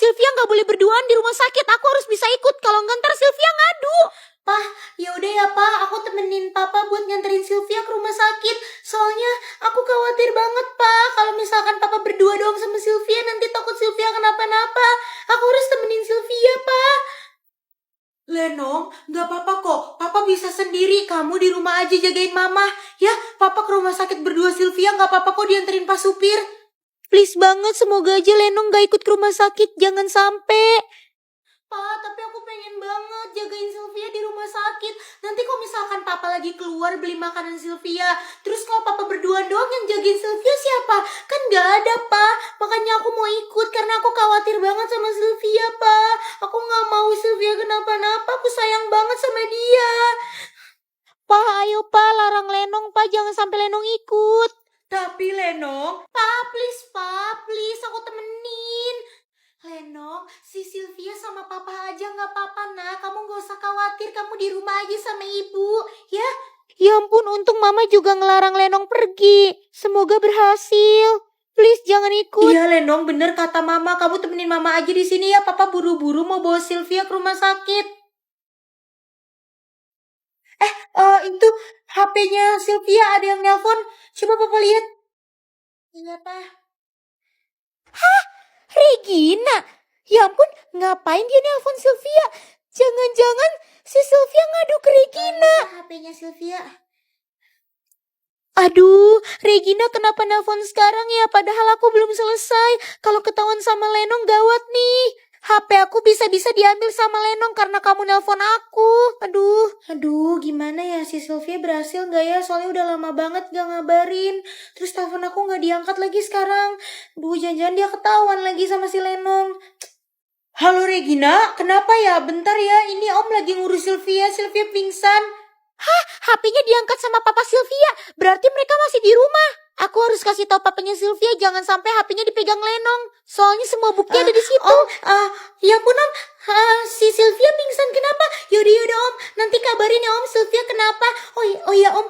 Sylvia nggak boleh berduaan di rumah sakit. Aku harus bisa ikut. Kalau nggak ntar Sylvia ngadu. Pah, yaudah ya Pak, aku temenin Papa buat nganterin Sylvia ke rumah sakit. Soalnya aku khawatir banget Pak, kalau misalkan Papa berdua doang sama Sylvia, nanti takut Sylvia kenapa-napa. Aku harus temenin Sylvia Pak. Lenong, gak apa-apa kok. Papa bisa sendiri. Kamu di rumah aja jagain mama. Ya, Papa ke rumah sakit berdua Sylvia gak apa-apa kok dianterin Pak Supir. Please banget, semoga aja Lenong gak ikut ke rumah sakit. Jangan sampai. Pak, tapi aku pengen banget jagain Sylvia di rumah sakit. Nanti kalau misalkan Papa lagi keluar beli makanan Sylvia, terus kalau Papa berdua doang yang jagain Sylvia siapa? Kan gak ada, Pak. Makanya aku mau ikut karena aku khawatir banget sama Sylvia, Pak. Aku gak mau Sylvia kenapa-napa. Aku sayang banget sama dia. Pak, ayo Pak, larang Lenong Pak. Jangan sampai Lenong ikut. Tapi Lenong, Pak, please aku temenin. Lenong, si Sylvia sama Papa aja gak apa-apa, nak. Kamu gak usah khawatir, kamu di rumah aja sama ibu, ya? Ya ampun, untung Mama juga ngelarang Lenong pergi. Semoga berhasil. Please jangan ikut. iya Lenong bener kata Mama. Kamu temenin Mama aja di sini ya. Papa buru-buru mau bawa Sylvia ke rumah sakit. Itu HP-nya Sylvia ada yang nelpon. Coba Papa lihat. Iya, Pak. Regina, ya ampun, ngapain dia nelpon Sylvia? Jangan-jangan si Sylvia ngadu ke Regina. HP-nya Sylvia. Aduh, Regina kenapa nelpon sekarang ya? Padahal aku belum selesai. Kalau ketahuan sama Lenong gawat nih. HP aku bisa-bisa diambil sama Lenong karena kamu nelpon aku. Aduh, gimana ya si Sylvia berhasil gak ya? Soalnya udah lama banget gak ngabarin. Terus telepon aku gak diangkat lagi sekarang. Duh, jangan-jangan dia ketahuan lagi sama si Lenong. Halo Regina, kenapa ya? Bentar ya, ini Om lagi ngurus Sylvia pingsan. HP-nya diangkat sama Papa Sylvia. Berarti mereka masih di rumah. Aku harus kasih tahu papanya Sylvia jangan sampai HP-nya dipegang Lenong. Soalnya semua bukti ada di situ. Ya pun Om, si Sylvia pingsan kenapa? Yaudah Om, nanti kabarin ya Om Sylvia kenapa. Oh iya Om,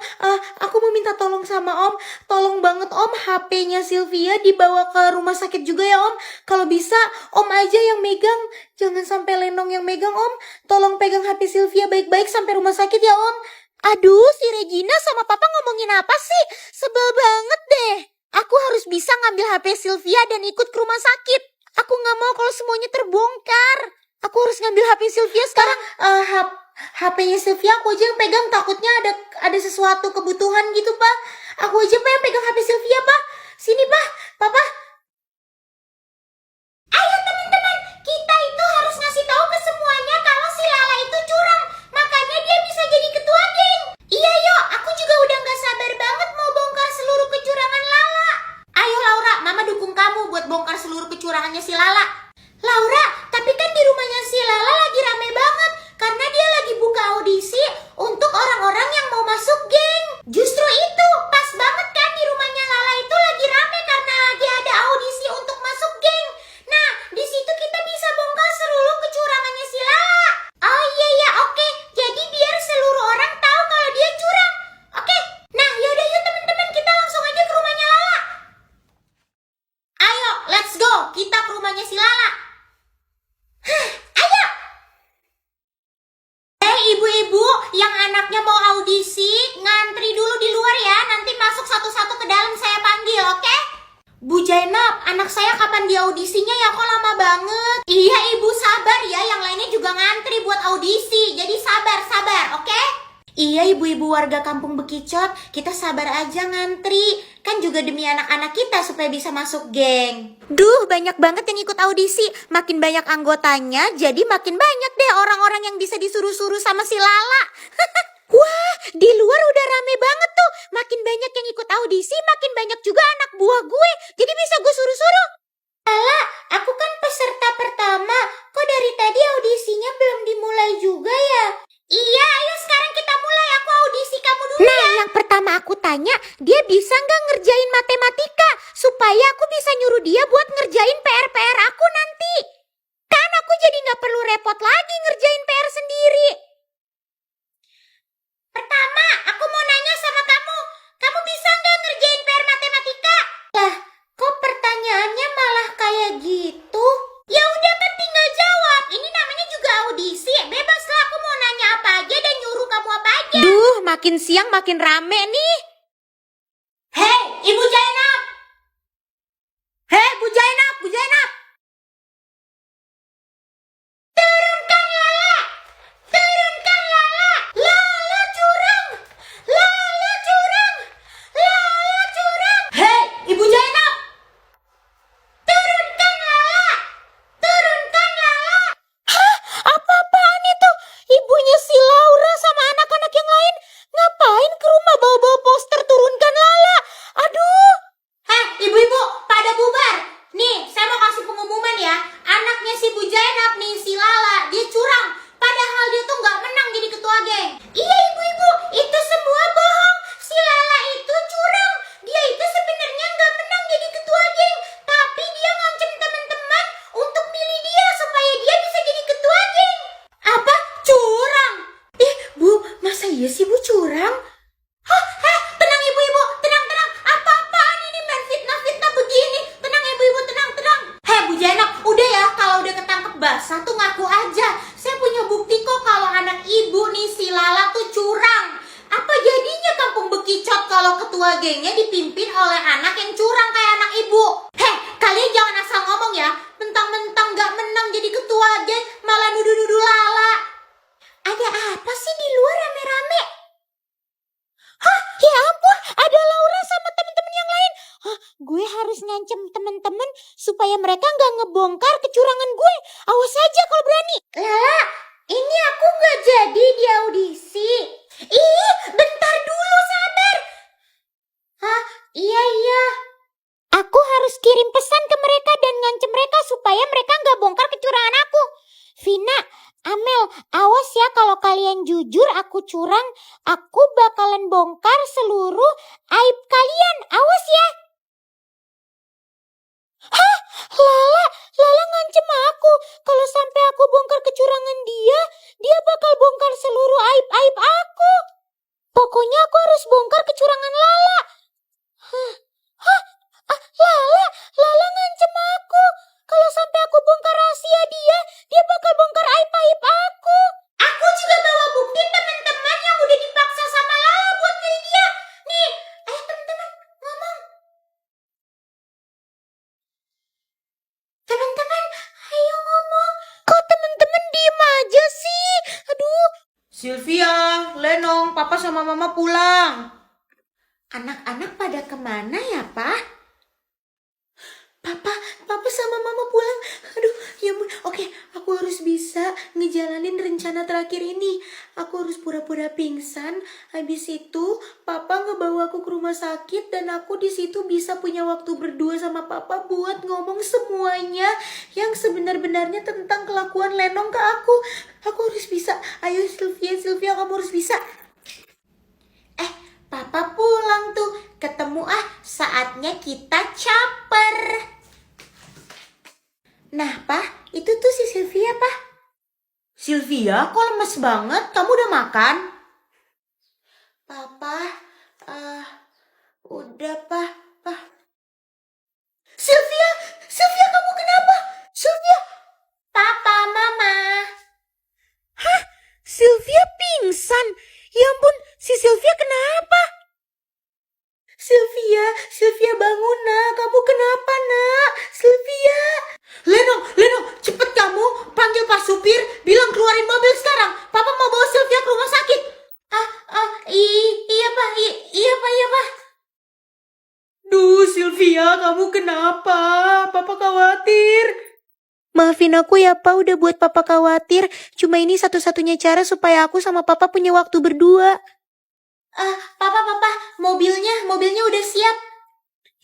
aku mau minta tolong sama Om. Tolong banget Om, HP-nya Sylvia dibawa ke rumah sakit juga ya Om. Kalau bisa Om aja yang megang, jangan sampai Lenong yang megang Om. Tolong pegang HP Sylvia baik-baik sampai rumah sakit ya Om. Aduh, si Regina sama Papa ngomongin apa sih? Sebel banget deh. Aku harus bisa ngambil HP Sylvia dan ikut ke rumah sakit. Aku gak mau kalau semuanya terbongkar. Aku harus ngambil HP Sylvia sekarang. HP-nya Sylvia aku aja yang pegang, takutnya ada sesuatu kebutuhan gitu Pak. Aku aja Pak yang pegang HP Sylvia Pak. Sini Pak, Papa. Ayo teman-teman, kita itu harus ngasih tahu ke semuanya kalau si Lala itu curang. Makanya dia bisa jadi ketua geng. Iya yuk, aku juga udah gak sabar banget mau bongkar seluruh kecurangan Lala. Ayo Laura, Mama dukung kamu buat bongkar seluruh kecurangannya si Lala. Laura, tapi kan di rumahnya si Lala lagi rame banget karena dia lagi buka audisi untuk orang-orang yang mau masuk geng. Justru itu, pas banget kan di rumahnya Lala itu lagi rame karena lagi ada audisi untuk masuk geng. Nah, di situ kita bisa bongkar seluruh kecurangannya si Lala. Oh iya, oke. Jadi biar seluruh orang tahu kalau dia curang. Oke. Nah, yaudah yuk teman-teman, kita langsung aja ke rumahnya Lala. Ayo, let's go. Kita ke rumahnya si Lala. Ayo. Ibu-ibu yang anaknya mau audisi, ngantri dulu di luar ya. Nanti masuk satu-satu ke dalam saya panggil, oke? Bu Jainab, anak saya kapan di audisinya ya? Kok lama banget? Iya ibu, sabar ya. Yang lainnya juga ngantri buat audisi. Jadi sabar, oke? Iya ibu-ibu warga kampung Bekicot, kita sabar aja ngantri. Kan juga demi anak-anak kita supaya bisa masuk geng. Duh, banyak banget yang ikut audisi. Makin banyak anggotanya, jadi makin banyak deh orang-orang yang bisa disuruh-suruh sama si Lala. Wah, di luar udah rame banget tuh. Makin banyak yang ikut audisi, makin banyak juga anak buah gue. Jadi bisa gue suruh-suruh. Lala, aku kan peserta pertama. Kok dari tadi audisinya belum dimulai juga ya? Iya, ayo sekarang kita mulai. Aku audisi kamu dulu Nah, ya. yang pertama aku tanya, dia bisa nggak ngerjain matematika? Supaya aku bisa nyuruh dia buat ngerjain PR-PR aku nanti. Kan aku jadi nggak perlu repot lagi ngerjain PR sendiri. Pertama, aku mau nanya sama kamu. Kamu bisa nggak ngerjain PR matematika? Lah, kok pertanyaannya malah kayak gitu? Ya udah kan makin siang makin rame nih. Hei, Ibu Zainab! Hei, Bu Zainab, Bu Zainab. Turunkan Lala! Turunkan Lala! Lala curang! Lala curang! Lala curang! Hei, Ibu Zainab! Turunkan Lala! Turunkan Lala! Apa-apaan itu? Ibunya si Laura sama anak-anak yang lain ngapain ke rumah bawa-bawa poster turunkan Lala? Aduh. Heh, ibu-ibu, pada bubar. Nih, saya mau kasih pengumuman ya. Anaknya si Bu Zainab nih, si Lala, dia curang. Padahal dia tuh nggak menang jadi ketua geng. Iya ibu-ibu, itu semua bohong. Si Lala itu curang. Dia itu sebenarnya nggak menang jadi ketua geng. Tapi dia ngancem teman-teman untuk milih dia supaya dia bisa jadi ketua geng. Apa? Curang? Bu, masa iya sih Bu curang? Heh, tenang ibu-ibu, tenang. Apa-apaan ini main fitnah-fitnah begini? Tenang ibu-ibu, tenang. Heh Bu Zainab, udah ya, kalau udah ketangkep basah tuh ngaku aja. Saya punya bukti kok kalau anak ibu nih si Lala tuh curang. Apa jadinya kampung Bekicot kalau ketua gengnya dipimpin oleh anak yang curang kayak anak ibu? Heh, kalian jangan asal ngomong ya. Mentang-mentang gak menang jadi ketua geng, malah nuduh-nuduh Lala. Ada apa sih di luar rame-rame? Hah, ya ampun, ada Laura sama temen-temen yang lain. Hah, gue harus ngancem temen-temen supaya mereka nggak ngebongkar kecurangan gue. Awas aja kalau berani. Lala, ini aku gak jadi di audisi. Ih, bentar dulu, sabar. Hah, iya. Aku harus kirim pesan ke mereka dan ngancem mereka supaya mereka nggak bongkar kecurangan aku. Vina, Amel, awas ya kalau kalian jujur aku curang, aku bakalan bongkar seluruh aib kalian. Awas ya. Hah, Lala ngancem aku. Kalau sampai aku bongkar kecurangan dia bakal bongkar seluruh aib-aib aku. Pokoknya aku harus bongkar kecurangan Lala. Lala ngancem aku. Kalau sampai aku bongkar rahasia dia bakal bongkar aib-aib aku. Aku juga bawa bukti teman-teman yang udah dipaksa sama Lala buat milih dia. Nih, ayo teman-teman ngomong. Teman-teman, ayo ngomong. Kok temen-temen diem aja sih? Aduh. Sylvia, Lenong, Papa sama Mama pulang. Anak-anak pada kemana ya, Pak? Papa sama Mama pulang. Aduh, ya ampun. Oke, aku harus bisa ngejalanin rencana terakhir ini. Aku harus pura-pura pingsan. Habis itu, Papa ngebawa aku ke rumah sakit dan aku di situ bisa punya waktu berdua sama Papa buat ngomong semuanya yang sebenar-benarnya tentang kelakuan Lenong ke aku. Aku harus bisa. Ayo Sylvia, kamu harus bisa. Papa pulang tuh. Ketemu saatnya kita caper. Nah, Pak, itu tuh si Sylvia, Pak. Sylvia, kok lemes banget? Kamu udah makan? Papa, udah, Pak. Sylvia, kamu kenapa? Sylvia, Papa, Mama. Sylvia pingsan. Ya ampun, si Sylvia kenapa? Sylvia bangun nak, kamu kenapa nak? Sylvia. Lenong, cepet kamu panggil Pak Supir, bilang keluarin mobil sekarang. Papa mau bawa Sylvia ke rumah sakit. Iya, Pak. Iya, Pak. Duh, Sylvia, kamu kenapa? Papa khawatir. Maafin aku ya, Pak, udah buat Papa khawatir. Cuma ini satu-satunya cara supaya aku sama Papa punya waktu berdua. Papa, mobilnya udah siap.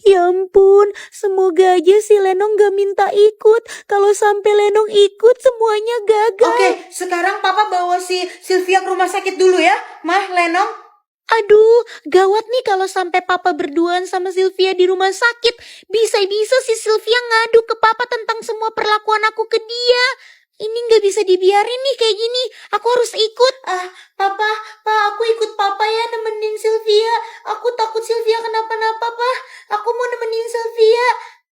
Ya ampun, semoga aja si Lenong gak minta ikut. Kalau sampai Lenong ikut, semuanya gagal. Oke, sekarang Papa bawa si Sylvia ke rumah sakit dulu ya, Mah, Lenong. Aduh, gawat nih kalau sampai Papa berduaan sama Sylvia di rumah sakit. Bisa-bisa si Sylvia ngadu ke Papa tentang semua perlakuan aku ke dia. Ini nggak bisa dibiarin nih kayak gini. Aku harus ikut. Papa, aku ikut Papa ya nemenin Sylvia. Aku takut Sylvia kenapa-napa, Pak. Aku mau nemenin Sylvia.